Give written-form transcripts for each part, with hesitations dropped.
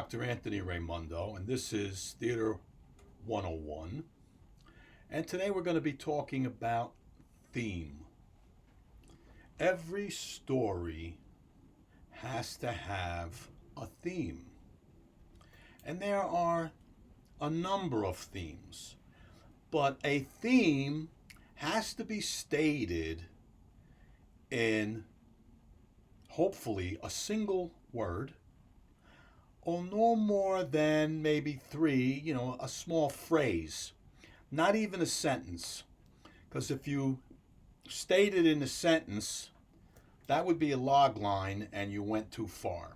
Dr. Anthony Raimundo, and this is Theater 101. And today we're going to be talking about theme. Every story has to have a theme. And there are a number of themes. But a theme has to be stated in hopefully a single word, or no more than maybe three, a small phrase, not even a sentence. Because if you state it in a sentence, that would be a log line and you went too far.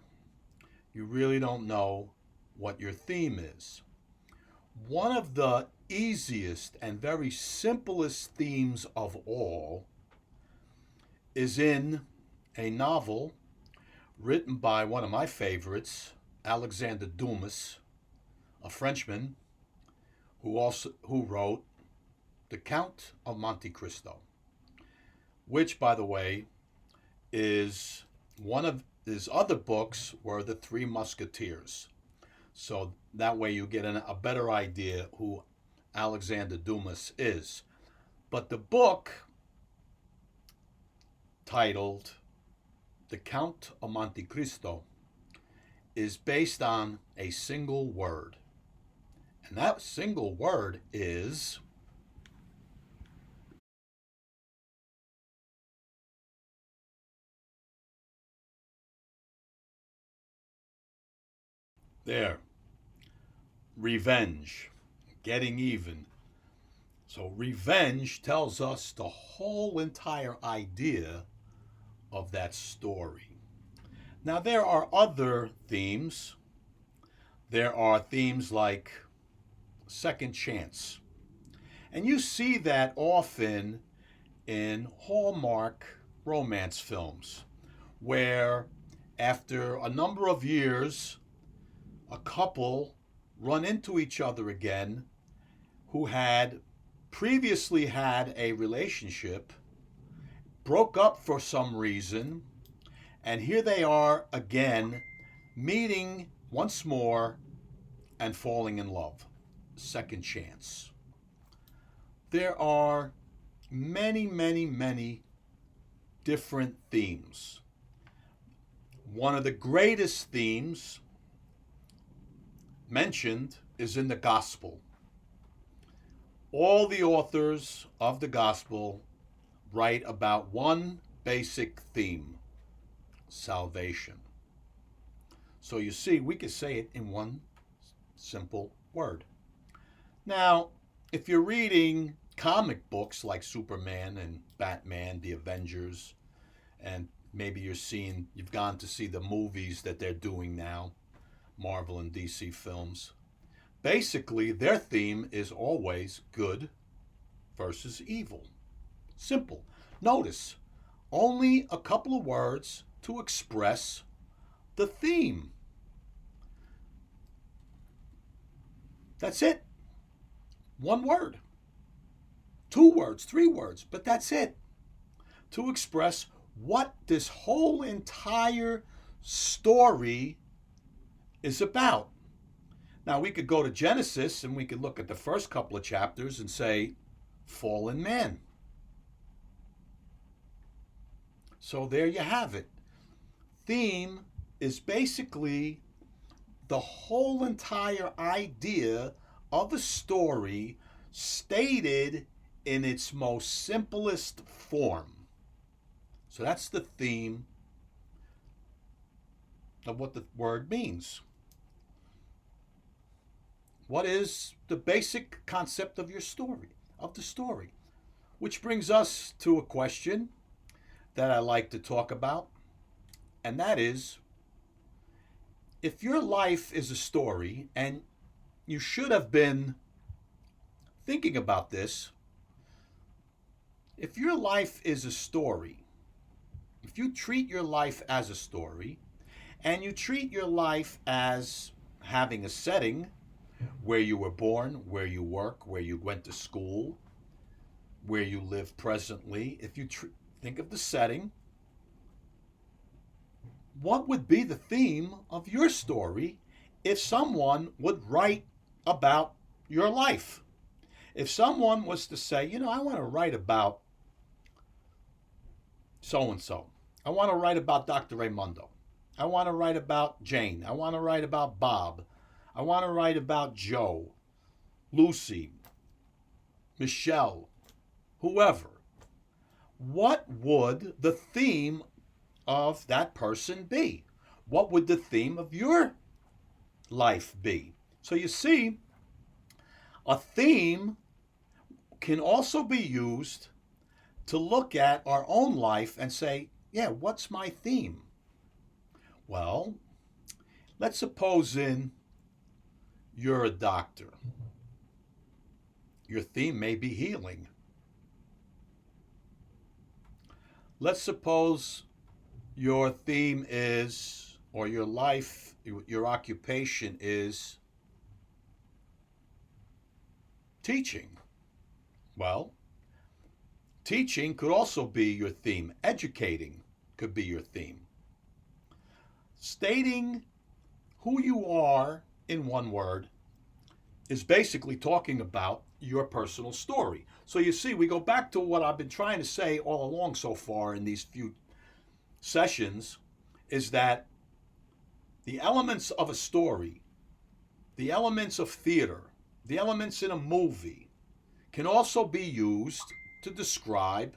You really don't know what your theme is. One of the easiest and very simplest themes of all is in a novel written by one of my favorites, Alexandre Dumas, a Frenchman who wrote The Count of Monte Cristo, which, by the way, is one of his other books were The Three Musketeers. So that way you get a better idea who Alexandre Dumas is. But the book titled The Count of Monte Cristo is based on a single word. And that single word is there. Revenge. Getting even. So revenge tells us the whole entire idea of that story. Now there are other themes. There are themes like second chance. And you see that often in Hallmark romance films, where after a number of years, a couple run into each other again who had previously had a relationship, broke up for some reason, and here they are again, meeting once more and falling in love. Second chance. There are many, many, many different themes. One of the greatest themes mentioned is in the gospel. All the authors of the gospel write about one basic theme: salvation. So you see, we could say it in one simple word. Now, if you're reading comic books like Superman and Batman, the Avengers, and maybe you've gone to see the movies that they're doing now, Marvel and DC films, basically their theme is always good versus evil. Simple. Notice, only a couple of words to express the theme. That's it. One word. 2 words, 3 words, but that's it. To express what this whole entire story is about. Now, we could go to Genesis and we could look at the first couple of chapters and say, fallen man. So there you have it. Theme is basically the whole entire idea of a story stated in its most simplest form. So that's the theme of what the word means. What is the basic concept of your story, of the story? Which brings us to a question that I like to talk about, and that is, if your life is a story, and you should have been thinking about this, if your life is a story, if you treat your life as a story, and you treat your life as having a setting where you were born, where you work, where you went to school, where you live presently, if you think of the setting, what would be the theme of your story if someone would write about your life. If someone was to say, I want to write about so and so, I want to write about Dr. Raimundo, I want to write about Jane, I want to write about Bob, I want to write about Joe, Lucy, Michelle, whoever, what would the theme of that person be? What would the theme of your life be? So you see, a theme can also be used to look at our own life and say, yeah, what's my theme? Well, let's suppose you're a doctor. Your theme may be healing. Let's suppose your theme is, or your life, your occupation is teaching. Well, teaching could also be your theme. Educating could be your theme. Stating who you are in one word is basically talking about your personal story. So you see, we go back to what I've been trying to say all along so far in these few sessions, is that the elements of a story, the elements of theater, the elements in a movie can also be used to describe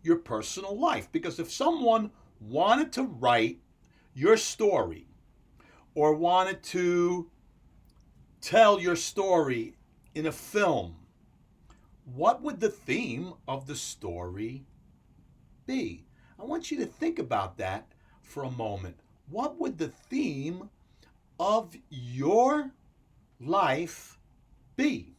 your personal life. Because if someone wanted to write your story or wanted to tell your story in a film, what would the theme of the story be? I want you to think about that for a moment. What would the theme of your life be?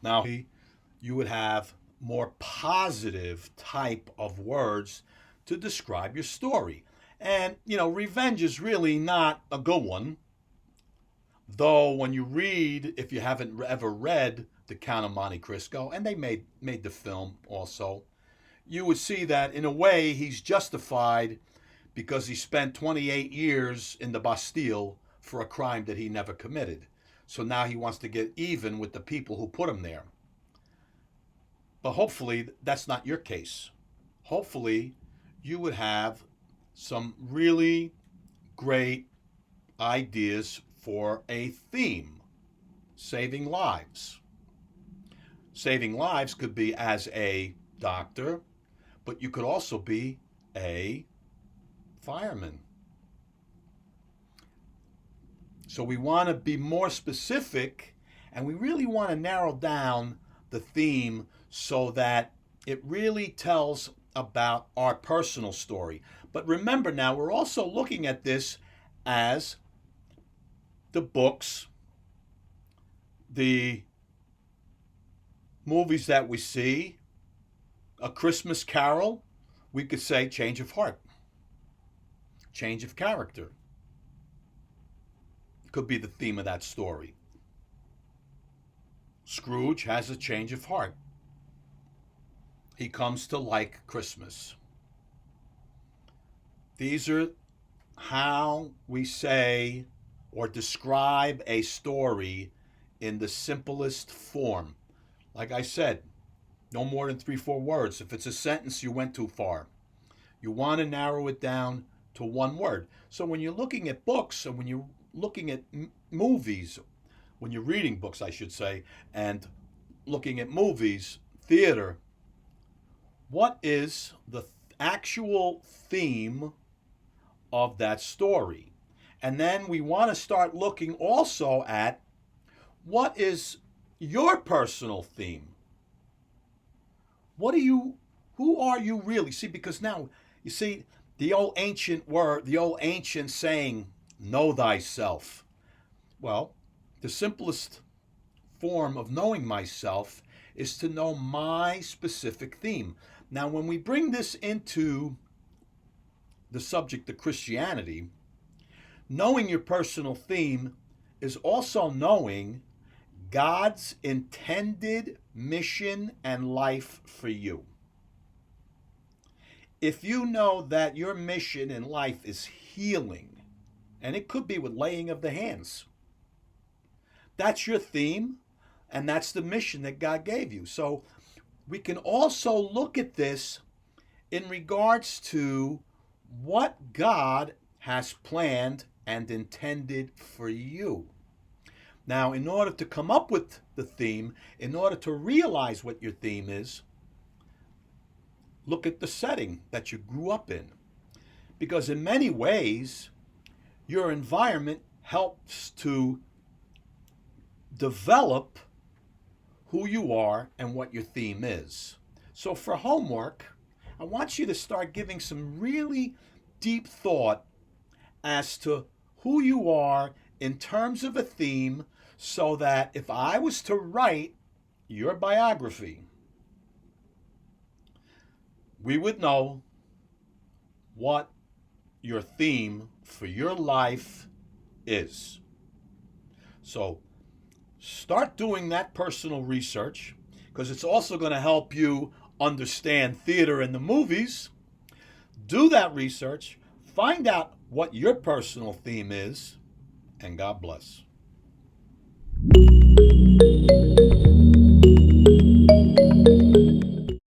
Now, you would have more positive type of words to describe your story. And, revenge is really not a good one. Though when you read, if you haven't ever read The Count of Monte Cristo, and they made the film also, you would see that in a way he's justified because he spent 28 years in the Bastille for a crime that he never committed. So now he wants to get even with the people who put him there. But hopefully that's not your case. Hopefully you would have some really great ideas for a theme. Saving lives. Saving lives could be as a doctor, but you could also be a fireman. So we want to be more specific, and we really want to narrow down the theme so that it really tells about our personal story. But remember now, we're also looking at this as the books, the movies that we see, A Christmas Carol, we could say change of heart, change of character. Could be the theme of that story. Scrooge has a change of heart. He comes to like Christmas. These are how we say or describe a story in the simplest form. Like I said, no more than 3-4 words. If it's a sentence, you went too far. You want to narrow it down to one word. So when you're looking at books and when you're looking at movies, when you're reading books, I should say, and looking at movies, theater, what is the actual theme of that story? And then we want to start looking also at what is your personal theme? Who are you really? See, because now, you see, the old ancient word, the old ancient saying, know thyself. Well, the simplest form of knowing myself is to know my specific theme. Now, when we bring this into the subject of Christianity, knowing your personal theme is also knowing God's intended mission and life for you. If you know that your mission in life is healing, and it could be with laying of the hands, that's your theme, and that's the mission that God gave you. So we can also look at this in regards to what God has planned and intended for you. Now, in order to come up with the theme, in order to realize what your theme is, look at the setting that you grew up in. Because in many ways, your environment helps to develop who you are and what your theme is. So for homework, I want you to start giving some really deep thought as to who you are in terms of a theme, so that if I was to write your biography, we would know what your theme for your life is. So start doing that personal research, because it's also going to help you understand theater and the movies. Do that research, find out what your personal theme is, and God bless.